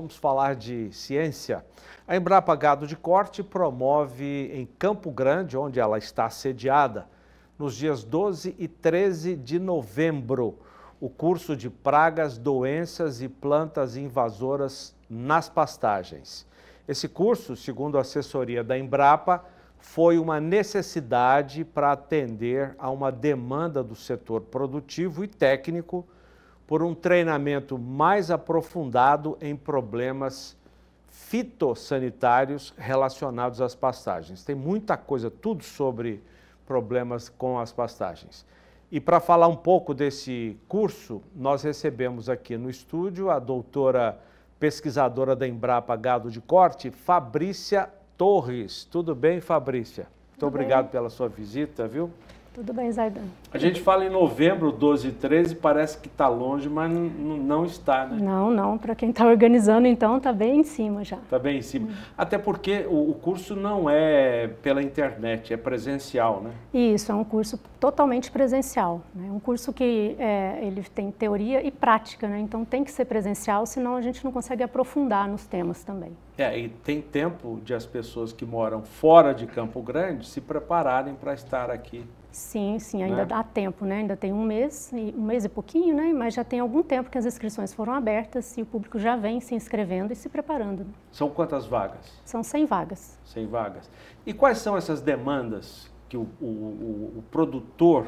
vamos falar de ciência. A Embrapa Gado de Corte promove em Campo Grande, onde ela está sediada, nos dias 12 e 13 de novembro, o curso de pragas, doenças e plantas invasoras nas pastagens. Esse curso, segundo a assessoria da Embrapa, foi uma necessidade para atender a uma demanda do setor produtivo e técnico por um treinamento mais aprofundado em problemas fitossanitários relacionados às pastagens. Tem muita coisa, tudo sobre problemas com as pastagens. E para falar um pouco desse curso, nós recebemos aqui no estúdio a doutora pesquisadora da Embrapa Gado de Corte, Fabrícia Torres. Tudo bem, Fabrícia? Muito obrigado pela sua visita, viu? Tudo bem, Zaidan. A gente fala em novembro, 12 e 13, parece que está longe, mas não está, né? Não. Para quem está organizando, então, está bem em cima já. Está bem em cima. Até porque o curso não é pela internet, é presencial, né? Isso, é um curso totalmente presencial. É um curso que ele tem teoria e prática, né? Então tem que ser presencial, senão a gente não consegue aprofundar nos temas também. E tem tempo de as pessoas que moram fora de Campo Grande se prepararem para estar aqui. Sim, ainda dá tempo, né? Ainda tem um mês e pouquinho, né? Mas já tem algum tempo que as inscrições foram abertas e o público já vem se inscrevendo e se preparando. São quantas vagas? São 100 vagas. 100 vagas. E quais são essas demandas que o produtor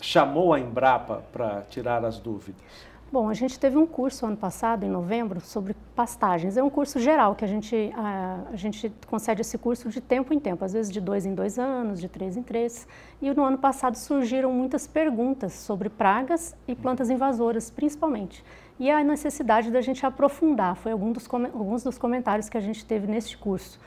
chamou a Embrapa para tirar as dúvidas? Bom, a gente teve um curso ano passado, em novembro, sobre pastagens. É um curso geral que a gente concede esse curso de tempo em tempo, às vezes de 2 em 2 anos, de 3 em 3. E no ano passado surgiram muitas perguntas sobre pragas e plantas invasoras, principalmente. E a necessidade da gente aprofundar, foi alguns dos comentários que a gente teve neste curso.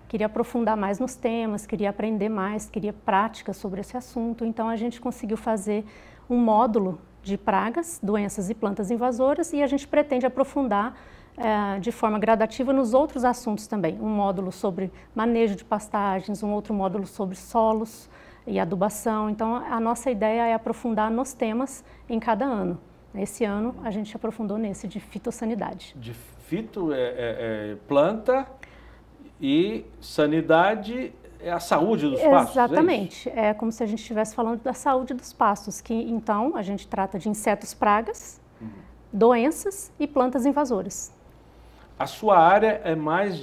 Queria aprofundar mais nos temas, queria aprender mais, queria prática sobre esse assunto. Então a gente conseguiu fazer um módulo de pragas, doenças e plantas invasoras e a gente pretende aprofundar de forma gradativa nos outros assuntos também. Um módulo sobre manejo de pastagens, um outro módulo sobre solos e adubação. Então a nossa ideia é aprofundar nos temas em cada ano. Esse ano a gente aprofundou nesse de fitossanidade. De planta e sanidade é a saúde dos pastos. Exatamente, é como se a gente estivesse falando da saúde dos pastos, que então a gente trata de insetos pragas, doenças e plantas invasoras. A sua área é mais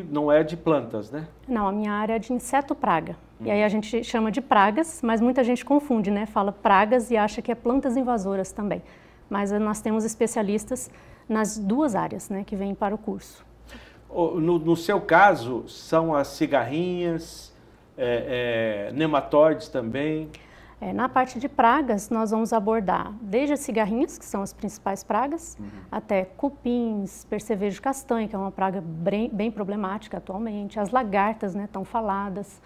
não é de plantas, né? Não, a minha área é de inseto praga. E aí a gente chama de pragas, mas muita gente confunde, né? Fala pragas e acha que é plantas invasoras também. Mas nós temos especialistas nas duas áreas, né, que vêm para o curso. No seu caso, são as cigarrinhas, nematóides também? Na parte de pragas, nós vamos abordar desde as cigarrinhas, que são as principais pragas, até cupins, percevejo castanho, que é uma praga bem problemática atualmente, as lagartas, né, tão faladas,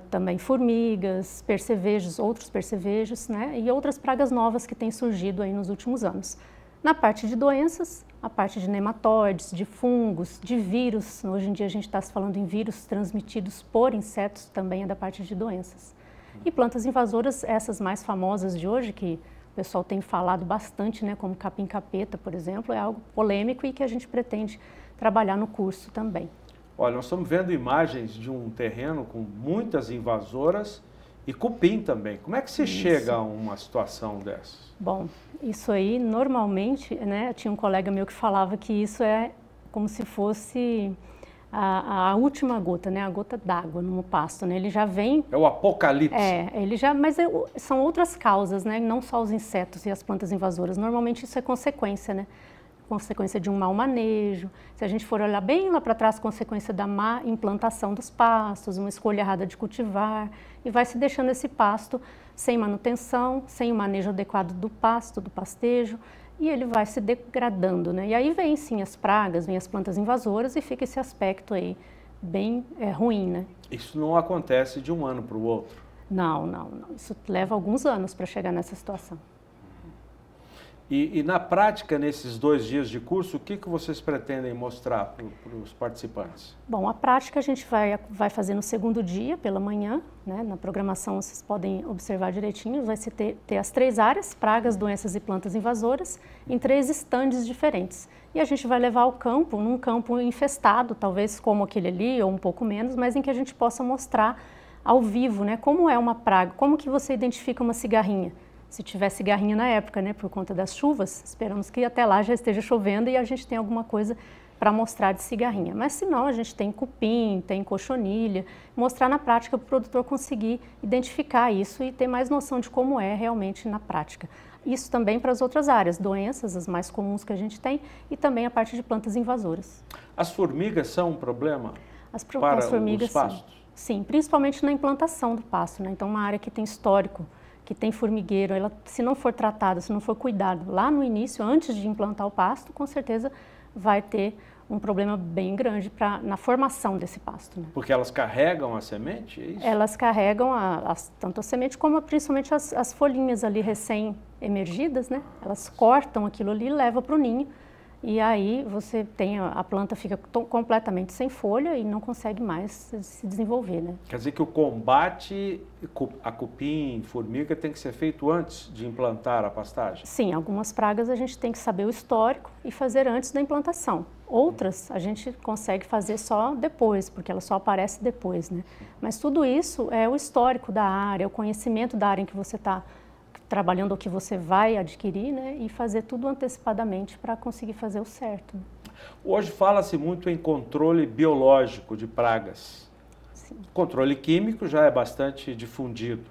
também formigas, percevejos, outros percevejos, né, e outras pragas novas que têm surgido aí nos últimos anos. Na parte de doenças, a parte de nematóides, de fungos, de vírus. Hoje em dia a gente está se falando em vírus transmitidos por insetos, também é da parte de doenças. E plantas invasoras, essas mais famosas de hoje, que o pessoal tem falado bastante, né, como capim-capeta, por exemplo, é algo polêmico e que a gente pretende trabalhar no curso também. Olha, nós estamos vendo imagens de um terreno com muitas invasoras e cupim também. Como é que se chega a uma situação dessa? Bom, isso aí normalmente, né, tinha um colega meu que falava que isso é como se fosse a última gota, né, a gota d'água no pasto, né, ele já vem... É o apocalipse. Mas são outras causas, né, não só os insetos e as plantas invasoras, normalmente isso é consequência, né, consequência de um mau manejo, se a gente for olhar bem lá para trás, consequência da má implantação dos pastos, uma escolha errada de cultivar, e vai se deixando esse pasto sem manutenção, sem o manejo adequado do pasto, do pastejo, e ele vai se degradando, né? E aí vem sim as pragas, vem as plantas invasoras e fica esse aspecto aí bem ruim, né? Isso não acontece de um ano para o outro? Não. Isso leva alguns anos para chegar nessa situação. E na prática, nesses 2 dias de curso, o que vocês pretendem mostrar para os participantes? Bom, a prática a gente vai fazer no segundo dia, pela manhã, né? Na programação vocês podem observar direitinho, vai ter as 3 áreas, pragas, doenças e plantas invasoras, em 3 estandes diferentes. E a gente vai levar ao campo, num campo infestado, talvez como aquele ali, ou um pouco menos, mas em que a gente possa mostrar ao vivo, né? Como é uma praga, como que você identifica uma cigarrinha. Se tiver cigarrinha na época, né, por conta das chuvas, esperamos que até lá já esteja chovendo e a gente tenha alguma coisa para mostrar de cigarrinha. Mas se não, a gente tem cupim, tem cochonilha, mostrar na prática para o produtor conseguir identificar isso e ter mais noção de como é realmente na prática. Isso também para as outras áreas, doenças, as mais comuns que a gente tem, e também a parte de plantas invasoras. As formigas são um problema para os pastos? Sim, principalmente na implantação do pasto, né? Então, uma área que tem histórico, que tem formigueiro, ela, se não for tratada, se não for cuidado lá no início, antes de implantar o pasto, com certeza vai ter um problema bem grande na formação desse pasto. Né? Porque elas carregam a semente, é isso? Elas carregam tanto a semente como principalmente as folhinhas ali recém-emergidas, né? Elas cortam aquilo ali e levam para o ninho. E aí você tem, a planta fica completamente sem folha e não consegue mais se desenvolver, né? Quer dizer que o combate a cupim, formiga, tem que ser feito antes de implantar a pastagem? Sim, algumas pragas a gente tem que saber o histórico e fazer antes da implantação. Outras a gente consegue fazer só depois, porque ela só aparece depois, né? Mas tudo isso é o histórico da área, o conhecimento da área em que você está trabalhando, o que você vai adquirir, né, e fazer tudo antecipadamente para conseguir fazer o certo. Né? Hoje fala-se muito em controle biológico de pragas. Sim. O controle químico já é bastante difundido.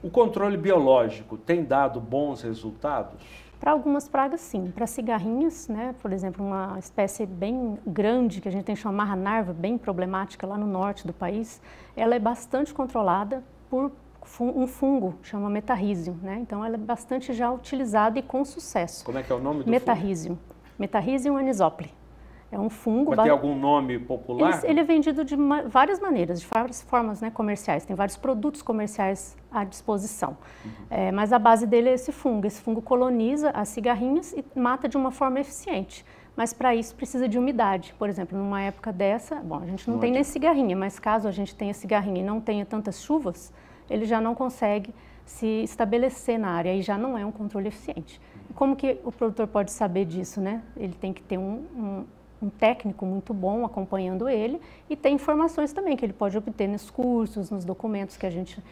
O controle biológico tem dado bons resultados? Para algumas pragas, sim. Para cigarrinhas, né, por exemplo, uma espécie bem grande, que a gente tem chamada marra-narva, bem problemática lá no norte do país, ela é bastante controlada por um fungo, chama Metarrhizium, né? Então ela é bastante já utilizada e com sucesso. Como é que é o nome do Metarrhizium. Metarrhizium anisopli. É um fungo... Mas tem algum nome popular? Ele é vendido de várias maneiras, de várias formas, né, comerciais. Tem vários produtos comerciais à disposição. Uhum. Mas a base dele é esse fungo. Esse fungo coloniza as cigarrinhas e mata de uma forma eficiente. Mas para isso precisa de umidade. Por exemplo, numa época dessa, bom, a gente não tem nem cigarrinha, mas caso a gente tenha cigarrinha e não tenha tantas chuvas, ele já não consegue se estabelecer na área e já não é um controle eficiente. E como que o produtor pode saber disso, né? Ele tem que ter um técnico muito bom acompanhando ele e tem informações também que ele pode obter nos cursos, nos documentos que a gente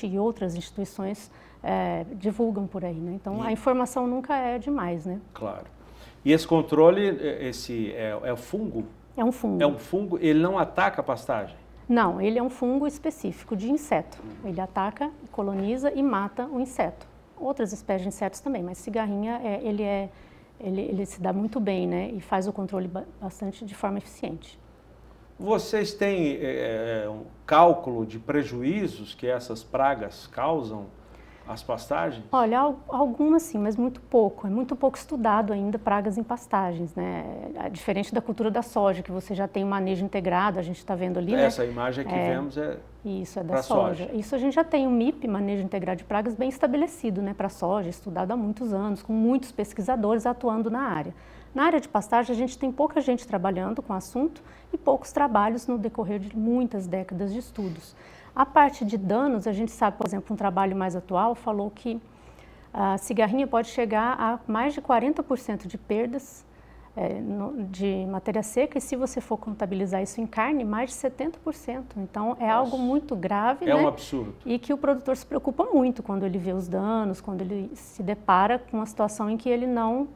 e outras instituições divulgam por aí, né? Então, a informação nunca é demais, né? Claro. E esse controle, é o fungo? É um fungo. É um fungo, ele não ataca a pastagem? Não, ele é um fungo específico de inseto. Ele ataca, coloniza e mata o inseto. Outras espécies de insetos também, mas cigarrinha, ele se dá muito bem, né? E faz o controle bastante de forma eficiente. Vocês têm um cálculo de prejuízos que essas pragas causam às pastagens? Olha, algumas sim, mas muito pouco. É muito pouco estudado ainda pragas em pastagens, né? Diferente da cultura da soja, que você já tem um manejo integrado, a gente está vendo ali, Essa imagem que vemos isso, é da soja. Isso a gente já tem um MIP, manejo integrado de pragas, bem estabelecido, né, para a soja, estudado há muitos anos, com muitos pesquisadores atuando na área. Na área de pastagem, a gente tem pouca gente trabalhando com o assunto e poucos trabalhos no decorrer de muitas décadas de estudos. A parte de danos, a gente sabe, por exemplo, um trabalho mais atual falou que a cigarrinha pode chegar a mais de 40% de perdas de matéria seca e se você for contabilizar isso em carne, mais de 70%. Então, é algo muito grave, né? Um absurdo. E que o produtor se preocupa muito quando ele vê os danos, quando ele se depara com uma situação em que ele não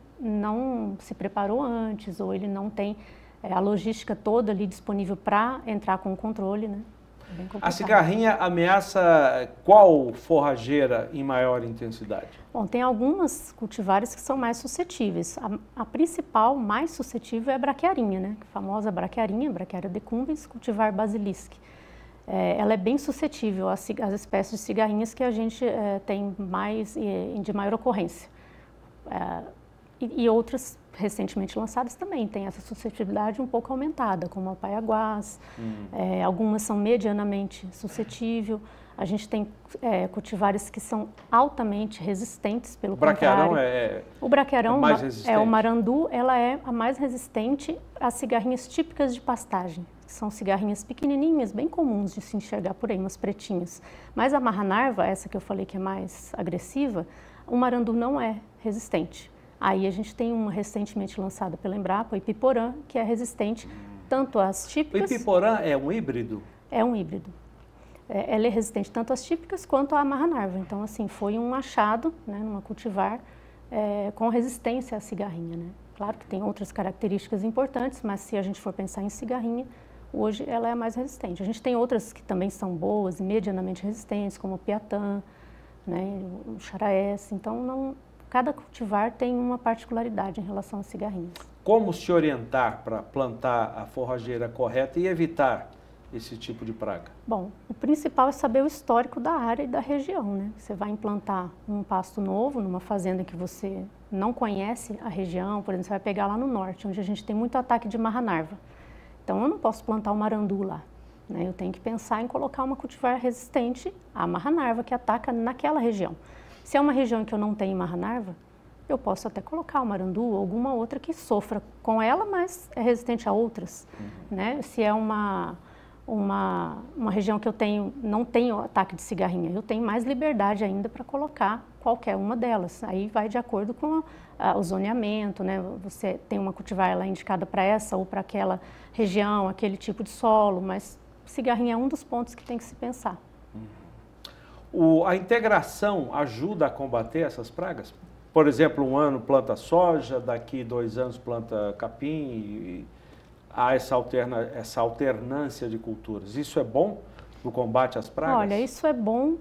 se preparou antes ou ele não tem a logística toda ali disponível para entrar com o controle, né? A cigarrinha ameaça qual forrageira em maior intensidade? Bom, tem algumas cultivares que são mais suscetíveis. A principal, mais suscetível é a braquiarinha, né? A famosa braquiarinha, Brachiaria decumbens, cultivar basilisque. Ela é bem suscetível às espécies de cigarrinhas que a gente tem mais de maior ocorrência. E outras recentemente lançadas também têm essa suscetibilidade um pouco aumentada, como a paiaguás, algumas são medianamente suscetíveis. A gente tem cultivares que são altamente resistentes, pelo braquiarão contrário. O braquiarão é mais resistente. O marandu, ela é a mais resistente às cigarrinhas típicas de pastagem. São cigarrinhas pequenininhas, bem comuns de se enxergar por aí, umas pretinhas. Mas a marra-narva, essa que eu falei que é mais agressiva, o marandu não é resistente. Aí a gente tem uma recentemente lançada pela Embrapa, o Ipiporã, que é resistente tanto às típicas... O Ipiporã é um híbrido? É um híbrido. Ela é resistente tanto às típicas quanto à marra-narva. Então, assim, foi um achado, né, numa cultivar com resistência à cigarrinha, né? Claro que tem outras características importantes, mas se a gente for pensar em cigarrinha, hoje ela é a mais resistente. A gente tem outras que também são boas e medianamente resistentes, como o piatã, né, o charaés. Então, cada cultivar tem uma particularidade em relação às cigarrinhas. Como se orientar para plantar a forrageira correta e evitar esse tipo de praga? Bom, o principal é saber o histórico da área e da região, né? Você vai implantar um pasto novo numa fazenda que você não conhece a região, por exemplo, você vai pegar lá no norte, onde a gente tem muito ataque de marra-narva. Então, eu não posso plantar o marandu lá, né? Eu tenho que pensar em colocar uma cultivar resistente à marra-narva que ataca naquela região. Se é uma região em que eu não tenho marra-narva, eu posso até colocar o marandu ou alguma outra que sofra com ela, mas é resistente a outras, né? Se é uma região que eu não tenho ataque de cigarrinha, eu tenho mais liberdade ainda para colocar qualquer uma delas. Aí vai de acordo com o zoneamento, né? Você tem uma cultivar ela indicada para essa ou para aquela região, aquele tipo de solo, mas cigarrinha é um dos pontos que tem que se pensar. A integração ajuda a combater essas pragas? Por exemplo, um ano planta soja, daqui 2 anos planta capim, há essa alternância de culturas. Isso é bom no combate às pragas? Olha, isso é bom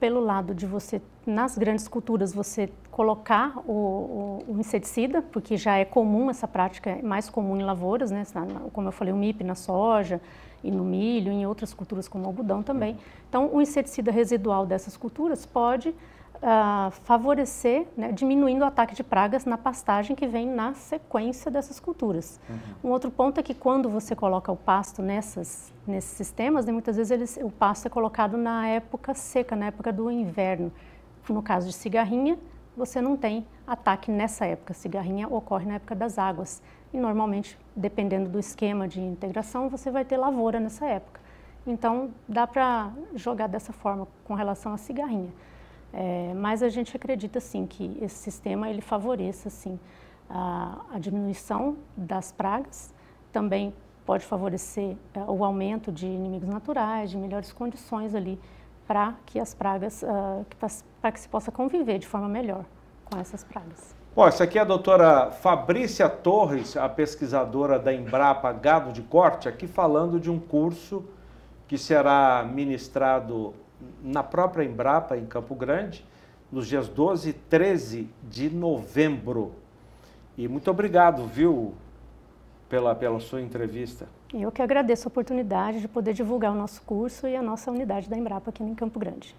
pelo lado de você, nas grandes culturas, você colocar o inseticida, porque já é comum essa prática, é mais comum em lavouras, né? Como eu falei, o MIP na soja e no milho, em outras culturas como o algodão também. Então, o inseticida residual dessas culturas pode favorecer, né, diminuindo o ataque de pragas na pastagem que vem na sequência dessas culturas. Um outro ponto é que quando você coloca o pasto nesses sistemas, né, muitas vezes o pasto é colocado na época seca, na época do inverno. No caso de cigarrinha, você não tem ataque nessa época. Cigarrinha ocorre na época das águas. E normalmente, dependendo do esquema de integração, você vai ter lavoura nessa época. Então, dá para jogar dessa forma com relação à cigarrinha. Mas a gente acredita, sim, que esse sistema ele favoreça, sim, a diminuição das pragas, também pode favorecer o aumento de inimigos naturais, de melhores condições ali para que as pragas, para que se possa conviver de forma melhor com essas pragas. Bom, essa aqui é a doutora Fabrícia Torres, a pesquisadora da Embrapa Gado de Corte, aqui falando de um curso que será ministrado na própria Embrapa, em Campo Grande, nos dias 12 e 13 de novembro. E muito obrigado, viu, pela sua entrevista. Eu que agradeço a oportunidade de poder divulgar o nosso curso e a nossa unidade da Embrapa aqui em Campo Grande.